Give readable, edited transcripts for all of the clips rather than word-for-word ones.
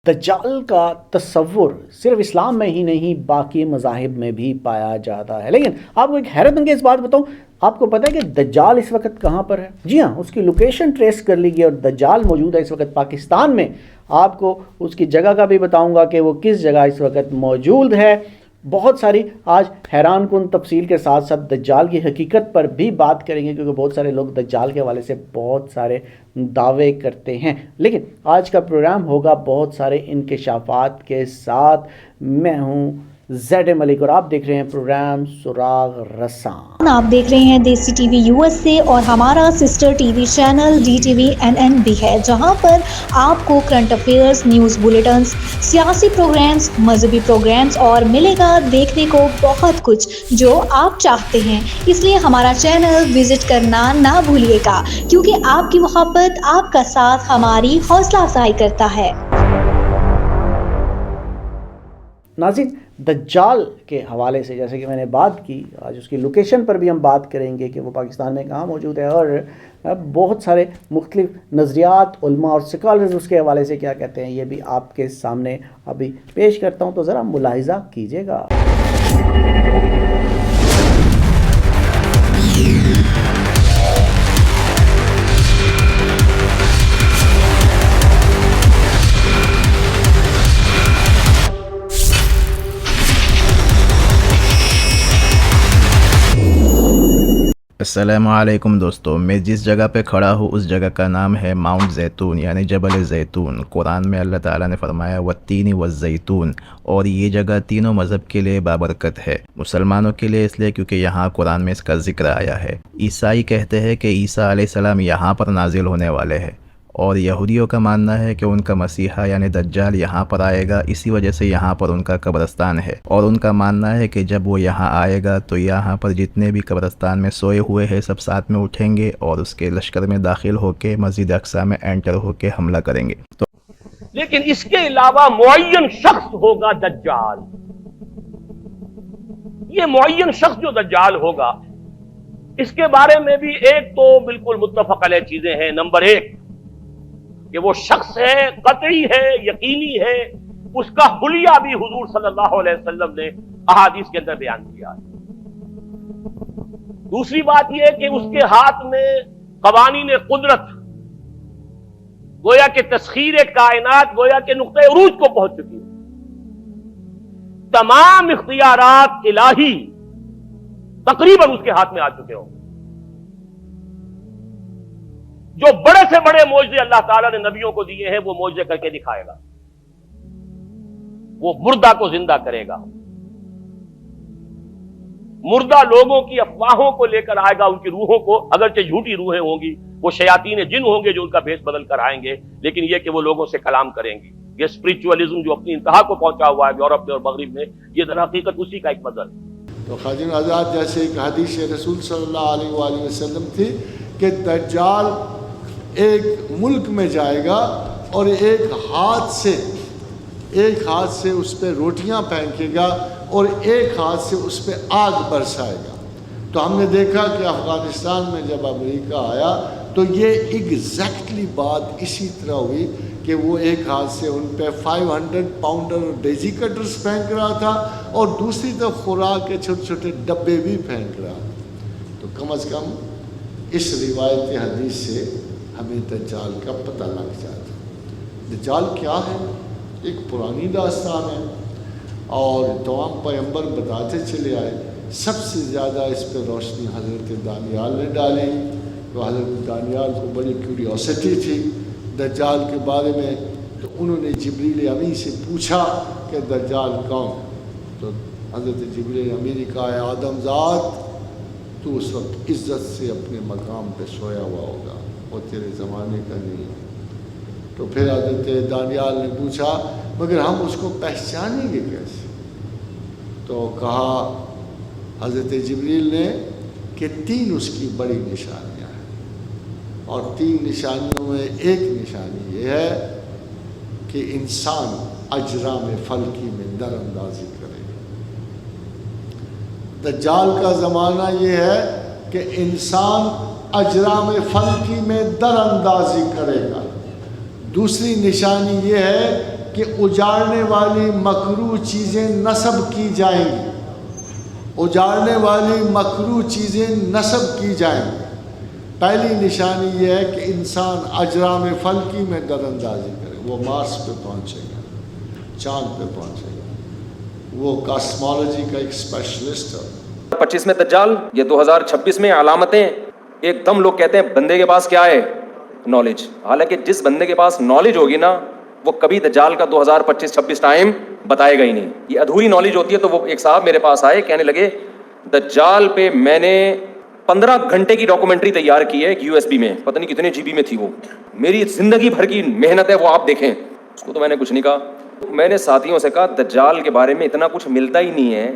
دجال کا تصور صرف اسلام میں ہی نہیں باقی مذاہب میں بھی پایا جاتا ہے، لیکن آپ کو ایک حیرت انگیز بات بتاؤں، آپ کو پتہ ہے کہ دجال اس وقت کہاں پر ہے؟ جی ہاں، اس کی لوکیشن ٹریس کر لی گئی اور دجال موجود ہے اس وقت پاکستان میں۔ آپ کو اس کی جگہ کا بھی بتاؤں گا کہ وہ کس جگہ اس وقت موجود ہے۔ بہت ساری آج حیران کن تفصیل کے ساتھ ساتھ دجال کی حقیقت پر بھی بات کریں گے، کیونکہ بہت سارے لوگ دجال کے حوالے سے بہت سارے دعوے کرتے ہیں، لیکن آج کا پروگرام ہوگا بہت سارے انکشافات کے ساتھ۔ میں ہوں زیڈ ملک اور آپ دیکھ رہے ہیں پروگرام سراغ رساں۔ آپ دیکھ رہے ہیں دیسی ٹی وی یو ایس سے، اور ہمارا sister T V channel D T V NN بھی ہے، جہاں پر آپ کو کرنٹ افیئرز، نیوز بلیٹنز، سیاسی پروگرامز، مذہبی پروگرامز اور ملے گا دیکھنے کو بہت کچھ جو آپ چاہتے ہیں۔ اس لیے ہمارا چینل وزٹ کرنا نہ بھولیے گا، کیونکہ آپ کی محبت، آپ کا ساتھ ہماری حوصلہ افزائی کرتا ہے۔ ناظرین، دجال کے حوالے سے جیسے کہ میں نے بات کی، آج اس کی لوکیشن پر بھی ہم بات کریں گے کہ وہ پاکستان میں کہاں موجود ہے، اور بہت سارے مختلف نظریات، علماء اور سکالرز اس کے حوالے سے کیا کہتے ہیں، یہ بھی آپ کے سامنے ابھی پیش کرتا ہوں، تو ذرا ملاحظہ کیجیے گا۔ السلام علیکم دوستو، میں جس جگہ پہ کھڑا ہوں اس جگہ کا نام ہے ماؤنٹ زیتون، یعنی جبل زیتون۔ قرآن میں اللہ تعالیٰ نے فرمایا والتین والزیتون، اور یہ جگہ تینوں مذہب کے لیے بابرکت ہے۔ مسلمانوں کے لیے اس لیے کیونکہ یہاں قرآن میں اس کا ذکر آیا ہے۔ عیسائی کہتے ہیں کہ عیسیٰ علیہ السلام یہاں پر نازل ہونے والے ہیں، اور یہودیوں کا ماننا ہے کہ ان کا مسیحا یعنی دجال یہاں پر آئے گا، اسی وجہ سے یہاں پر ان کا قبرستان ہے، اور ان کا ماننا ہے کہ جب وہ یہاں آئے گا تو یہاں پر جتنے بھی قبرستان میں سوئے ہوئے ہیں سب ساتھ میں اٹھیں گے اور اس کے لشکر میں داخل ہو کے مسجد اقصی میں انٹر ہو کے حملہ کریں گے۔ لیکن اس کے علاوہ معین شخص ہوگا دجال۔ یہ معین شخص جو دجال ہوگا، اس کے بارے میں بھی ایک تو بالکل متفق علیہ چیزیں ہیں۔ نمبر ایک کہ وہ شخص ہے، قطعی ہے، یقینی ہے، اس کا حلیہ بھی حضور صلی اللہ علیہ وسلم نے احادیث کے اندر بیان کیا ہے۔ دوسری بات یہ کہ اس کے ہاتھ میں قوانین قدرت، گویا کہ تسخیر کائنات، گویا کہ نقطہ عروج کو پہنچ چکی ہے۔ تمام اختیارات الہی تقریباً اس کے ہاتھ میں آ چکے ہوں۔ جو بڑے سے بڑے معجزے اللہ تعالیٰ نے نبیوں کو دیے ہیں وہ معجزے کر کے دکھائے گا۔ وہ مردہ کو زندہ کرے گا، مردہ لوگوں کی افواہوں کو لے کر آئے گا، ان کی روحوں کو، اگرچہ جھوٹی روحیں ہوں گی، وہ شیاطین جن ہوں گے جو ان کا بھیس بدل کر آئیں گے، لیکن یہ کہ وہ لوگوں سے کلام کریں گے۔ یہ اسپرچولیزم جو اپنی انتہا کو پہنچا ہوا ہے یورپ میں اور مغرب میں، یہ در حقیقت اسی کا ایک مظہر ہے۔ تو خواجہ آزاد جیسے ایک حدیث رسول صلی اللہ علیہ وآلہ وسلم تھی کہ دجال ایک ملک میں جائے گا اور ایک ہاتھ سے اس پہ روٹیاں پھینکے گا اور ایک ہاتھ سے اس پہ آگ برسائے گا۔ تو ہم نے دیکھا کہ افغانستان میں جب امریکہ آیا تو یہ ایگزیکٹلی بات اسی طرح ہوئی کہ وہ ایک ہاتھ سے ان پہ 500 پاؤنڈر ڈیزی کٹرز پھینک رہا تھا اور دوسری طرف خوراک کے چھوٹے چھوٹے ڈبے بھی پھینک رہا تھا۔ تو کم از کم اس روایت حدیث سے ہمیں دجال کا پتہ لگ جاتا۔ دجال کیا ہے؟ ایک پرانی داستان ہے اور تمام پیغمبر بتاتے چلے آئے۔ سب سے زیادہ اس پہ روشنی حضرت دانیال نے ڈالی، تو حضرت دانیال کو بڑی کیوریوسٹی تھی دجال کے بارے میں، تو انہوں نے جبریل امی سے پوچھا کہ دجال کون؟ تو حضرت جبریل امی نے کہا ہے آدم ذات، تو اس وقت عزت سے اپنے مقام پہ سویا ہوا ہوگا، وہ تیرے زمانے کا نہیں ہے۔ تو پھر حضرت دانیال نے پوچھا مگر ہم اس کو پہچانیں گے کیسے؟ تو کہا حضرت جبریل نے کہ 3 اس کی بڑی نشانیاں ہیں، اور 3 نشانیوں میں ایک نشانی یہ ہے کہ انسان اجرام فلکی میں در اندازی کرے گا۔ دجال کا زمانہ یہ ہے کہ انسان اجرام فلکی میں در اندازی کرے گا۔ دوسری نشانی یہ ہے کہ اجاڑنے والی مکروہ چیزیں نصب کی جائیں گی، اجاڑنے والی مکروہ چیزیں نصب کی جائیں گی۔ پہلی نشانی یہ ہے کہ انسان اجرام فلکی میں در اندازی کرے، وہ مارس پہ پہنچے گا، چاند پہ پہنچے گا، وہ کاسمالوجی کا ایک اسپیشلسٹ ہے۔ 25 میں دجال، یہ 2026 میں علامتیں۔ ایک دم لوگ کہتے ہیں بندے کے پاس کیا ہے؟ نالج۔ حالانکہ جس بندے کے پاس نالج ہوگی نا، وہ کبھی دجال کا 2025-26 ٹائم بتائے گا ہی نہیں۔ یہ ادھوری نالج ہوتی ہے۔ تو وہ ایک صاحب میرے پاس آئے، کہنے لگے دجال پہ میں نے 15 گھنٹے کی ڈاکومنٹری تیار کی ہے ایک USB میں، پتہ نہیں کتنے GB میں تھی وہ، میری زندگی بھر کی محنت ہے وہ، آپ دیکھیں اس کو۔ تو میں نے کچھ نہیں کہا۔ میں نے ساتھیوں سے کہا دجال کے بارے میں اتنا کچھ ملتا ہی نہیں ہے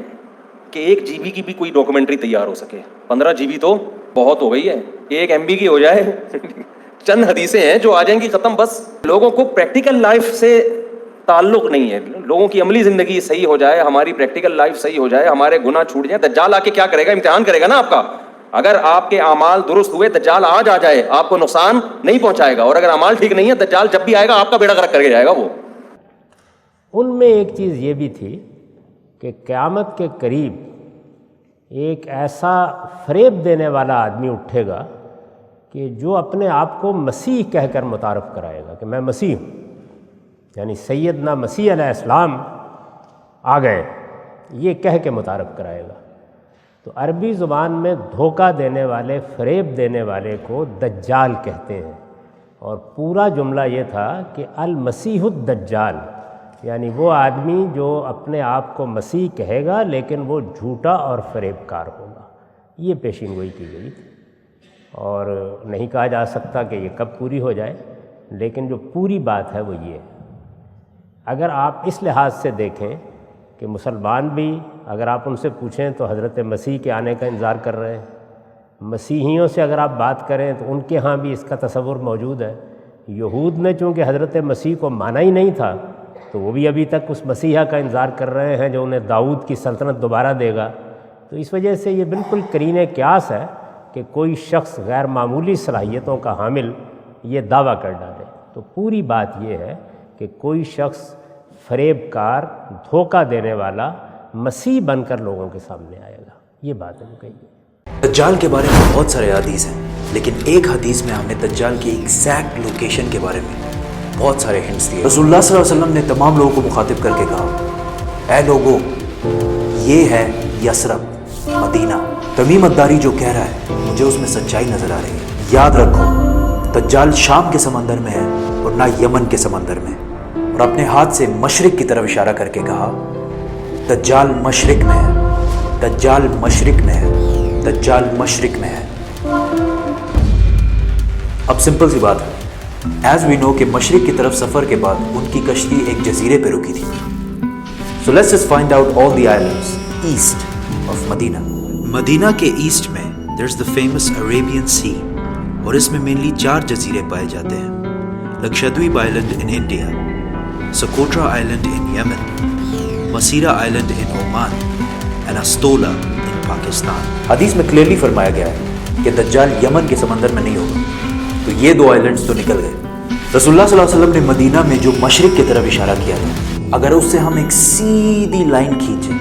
کہ 1 GB کی بھی کوئی ڈاکومنٹری تیار ہو سکے۔ 15 GB تو بہت ہو گئی ہے، 1 MB کی ہو جائے۔ چند حدیثیں ہیں جو آ جائیں گی، ختم۔ بس لوگوں کو پریکٹیکل لائف سے تعلق نہیں ہے، لوگوں کی عملی زندگی صحیح ہو جائے، ہماری پریکٹیکل لائف صحیح ہو جائے، ہمارے گناہ چھوٹ جائیں۔ دجال آ کے کیا کرے گا؟ امتحان کرے گا نا آپ کا۔ اگر آپ کے اعمال درست ہوئے، دجال آج آ جائے آپ کو نقصان نہیں پہنچائے گا، اور اگر اعمال ٹھیک نہیں ہے، دجال جب بھی آئے گا آپ کا بیڑا غرق کر کے جائے گا وہ۔ ان میں ایک چیز یہ بھی تھی کہ قیامت کے قریب ایک ایسا فریب دینے والا آدمی اٹھے گا کہ جو اپنے آپ کو مسیح کہہ کر متعارف کرائے گا کہ میں مسیح ہوں، یعنی سیدنا مسیح علیہ السلام آ گئے، یہ کہہ کے متعارف کرائے گا۔ تو عربی زبان میں دھوکہ دینے والے، فریب دینے والے کو دجال کہتے ہیں، اور پورا جملہ یہ تھا کہ المسیح الدجال، یعنی وہ آدمی جو اپنے آپ کو مسیح کہے گا لیکن وہ جھوٹا اور فریب کار ہوگا۔ یہ پیشین گوئی کی گئی تھی، اور نہیں کہا جا سکتا کہ یہ کب پوری ہو جائے، لیکن جو پوری بات ہے وہ یہ ہے۔ اگر آپ اس لحاظ سے دیکھیں کہ مسلمان بھی اگر آپ ان سے پوچھیں تو حضرت مسیح کے آنے کا انتظار کر رہے ہیں، مسیحیوں سے اگر آپ بات کریں تو ان کے ہاں بھی اس کا تصور موجود ہے۔ یہود نے چونکہ حضرت مسیح کو مانا ہی نہیں تھا، تو وہ بھی ابھی تک اس مسیحا کا انتظار کر رہے ہیں جو انہیں داؤد کی سلطنت دوبارہ دے گا۔ تو اس وجہ سے یہ بالکل قرین قیاس ہے کہ کوئی شخص غیر معمولی صلاحیتوں کا حامل یہ دعویٰ کر ڈالے۔ تو پوری بات یہ ہے کہ کوئی شخص فریب کار، دھوکہ دینے والا مسیح بن کر لوگوں کے سامنے آئے گا، یہ بات ہے وہ کہی گئی۔ دجال کے بارے میں بہت سارے حدیث ہیں، لیکن ایک حدیث میں ہم نے دجال کی ایگزیکٹ لوکیشن کے بارے میں بہت سارے ہنٹس دیے۔ رسول اللہ صلی اللہ علیہ وسلم نے تمام لوگوں کو مخاطب کر کے کہا، اے لوگو، یہ ہے یثرب، مدینہ۔ تمیم الداری جو کہہ رہا ہے مجھے اس میں سچائی نظر آ رہی ہے۔ یاد رکھو دجال شام کے سمندر میں ہے اور نہ یمن کے سمندر میں۔ اور اپنے ہاتھ سے مشرق کی طرف اشارہ کر کے کہا، دجال مشرق میں ہے، دجال مشرق میں ہے، دجال مشرق میں ہے۔ اب سمپل سی بات ہے، ایز وی نو کہ مشرق کی طرف سفر کے بعد ان کی کشتی ایک جزیرے پہ رکی تھی۔ So let's just find out all the islands east of Medina. Medina کے ایسٹ میں دیر از دا فیمس عربین سی، اور اس میں مینلی 4 جزیرے پائے جاتے ہیں: Lakshadweep island in India, Socotra island in Yemen, Masirah island in Oman, and Astola in Pakistan. حدیث میں کلیئرلی فرمایا گیا ہے کہ دجال یمن کے سمندر میں نہیں ہوگا، تو یہ 2 آئلینڈز تو نکل گئے۔ رسول اللہ صلی اللہ علیہ وسلم نے مدینہ میں جو مشرق کی طرف اشارہ کیا تھا، اگر اس سے ہم ایک سیدھی لائن کھینچیں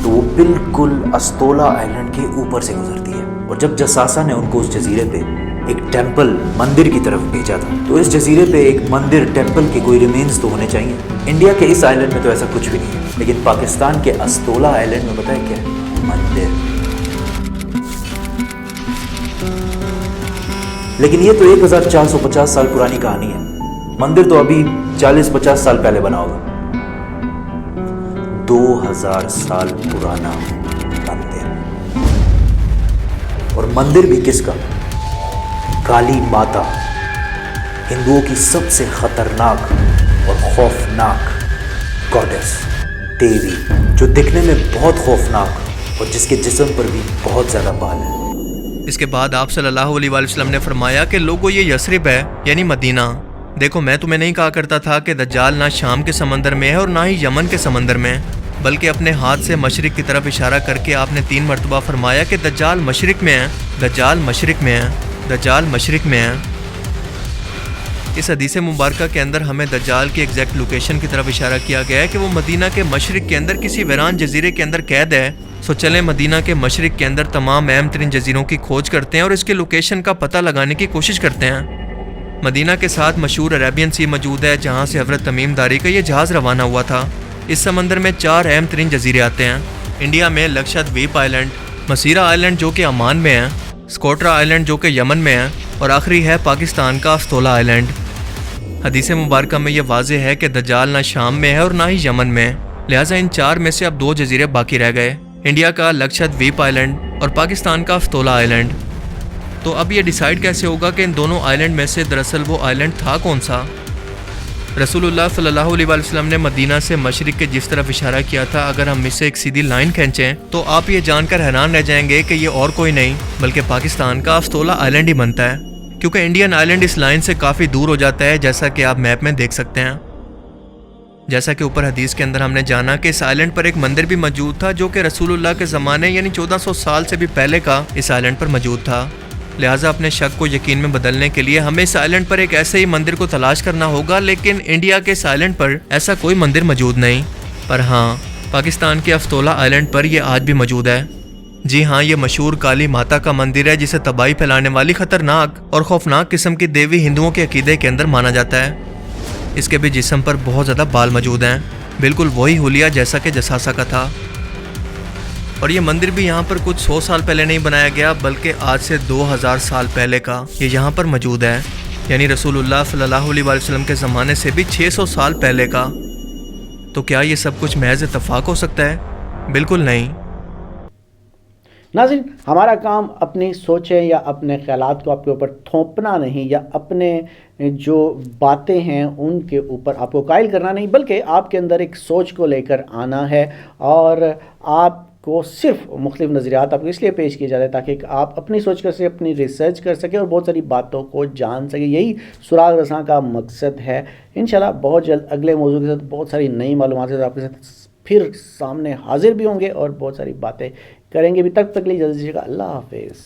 تو وہ بالکل استولا آئلینڈ کے اوپر سے گزرتی ہے۔ اور جب جساسہ نے ان کو اس جزیرے پہ ایک ٹیمپل، مندر کی طرف بھیجا تھا، تو اس جزیرے پہ ایک مندر، ٹیمپل کے کوئی ریمینز تو ہونے چاہیے۔ انڈیا کے اس آئلینڈ میں تو ایسا کچھ بھی نہیں ہے، لیکن پاکستان کے استولا آئلینڈ میں پتہ ہے کیا ہے؟ مندر۔ لیکن یہ تو 1450 سال پرانی کہانی ہے، مندر تو ابھی 40-50 سال پہلے بنا ہوگا۔ 2000 سال پرانا مندر، اور مندر بھی کس کا؟ کالی ماتا، ہندوؤں کی سب سے خطرناک اور خوفناک گاڈس، دیوی، جو دکھنے میں بہت خوفناک اور جس کے جسم پر بھی بہت زیادہ بال ہے۔ اس کے بعد آپ صلی اللہ علیہ وآلہ وسلم نے فرمایا کہ لوگوں یہ یثرب ہے، یعنی مدینہ۔ دیکھو میں تمہیں نہیں کہا کرتا تھا کہ دجال نہ شام کے سمندر میں ہے اور نہ ہی یمن کے سمندر میں، بلکہ اپنے ہاتھ سے مشرق کی طرف اشارہ کر کے آپ نے 3 مرتبہ فرمایا کہ دجال مشرق میں ہے، دجال مشرق میں ہے، دجال مشرق میں ہے۔ اس حدیث مبارکہ کے اندر ہمیں دجال کی ایگزیکٹ لوکیشن کی طرف اشارہ کیا گیا ہے کہ وہ مدینہ کے مشرق کے اندر کسی ویران جزیرے کے اندر قید ہے. سو چلیں مدینہ کے مشرق کے اندر تمام اہم ترین جزیروں کی کھوج کرتے ہیں اور اس کی لوکیشن کا پتہ لگانے کی کوشش کرتے ہیں. مدینہ کے ساتھ مشہور عربین سی موجود ہے جہاں سے حضرت تمیم داری کا یہ جہاز روانہ ہوا تھا. اس سمندر میں 4 اہم ترین جزیرے آتے ہیں. انڈیا میں لکشدویپ آئلینڈ، مسیرا آئلینڈ جو کہ عمان میں ہے، سکوٹرا آئلینڈ جو کہ یمن میں ہے، اور آخری ہے پاکستان کا افتولا آئلینڈ. حدیث مبارکہ میں یہ واضح ہے کہ دجال نہ شام میں ہے اور نہ ہی یمن میں، لہٰذا ان 4 میں سے اب 2 جزیرے باقی رہ گئے، انڈیا کا لکشدویپ آئلینڈ اور پاکستان کا افتولا آئلینڈ. تو اب یہ ڈیسائیڈ کیسے ہوگا کہ ان دونوں آئلینڈ میں سے دراصل وہ آئلینڈ تھا کون سا؟ رسول اللہ صلی اللہ علیہ وسلم نے مدینہ سے مشرق کے جس طرف اشارہ کیا تھا، اگر ہم اس سے ایک سیدھی لائن کھینچیں تو آپ یہ جان کر حیران رہ جائیں گے کہ یہ اور کوئی نہیں بلکہ پاکستان کا افتولا آئلینڈ ہی بنتا ہے، کیونکہ انڈین آئلینڈ اس لائن سے کافی دور ہو جاتا ہے، جیسا کہ آپ میپ میں دیکھ سکتے ہیں. جیسا کہ اوپر حدیث کے اندر ہم نے جانا کہ اس آئلینڈ پر ایک مندر بھی موجود تھا جو کہ رسول اللہ کے زمانے یعنی 1400 سال سے بھی پہلے کا اس آئلینڈ پر موجود تھا. لہٰذا اپنے شک کو یقین میں بدلنے کے لیے ہمیں اس آئلینڈ پر ایک ایسے ہی مندر کو تلاش کرنا ہوگا، لیکن انڈیا کے اس آئلینڈ پر ایسا کوئی مندر موجود نہیں. پر ہاں، پاکستان کے افتولا آئلینڈ پر یہ آج بھی موجود ہے. جی ہاں، یہ مشہور کالی ماتا کا مندر ہے جسے تباہی پھیلانے والی خطرناک اور خوفناک قسم کی دیوی ہندوؤں کے عقیدے کے اندر مانا جاتا ہے. اس کے بھی جسم پر بہت زیادہ بال موجود ہیں، بالکل وہی حلیہ جیسا کہ جساسا کا تھا. اور یہ مندر بھی یہاں پر کچھ 100 سال پہلے نہیں بنایا گیا بلکہ آج سے 2000 سال پہلے کا یہ یہاں پر موجود ہے، یعنی رسول اللہ صلی اللہ علیہ وسلم کے زمانے سے بھی 600 سال پہلے کا. تو کیا یہ سب کچھ محض اتفاق ہو سکتا ہے؟ بالکل نہیں. ناظرین، ہمارا کام اپنی سوچیں یا اپنے خیالات کو آپ کے اوپر تھوپنا نہیں، یا اپنے جو باتیں ہیں ان کے اوپر آپ کو قائل کرنا نہیں، بلکہ آپ کے اندر ایک سوچ کو لے کر آنا ہے. اور آپ کو صرف مختلف نظریات آپ کو اس لیے پیش کیے جاتے ہیں تاکہ آپ اپنی سوچ کر سکیں، اپنی ریسرچ کر سکیں اور بہت ساری باتوں کو جان سکیں. یہی سراغ رساں کا مقصد ہے. انشاءاللہ بہت جلد اگلے موضوع کے ساتھ بہت ساری نئی معلومات کے ساتھ آپ کے ساتھ پھر سامنے حاضر بھی ہوں گے اور بہت ساری باتیں کریں گے بھی. تک لیے جلدی سے اللہ حافظ.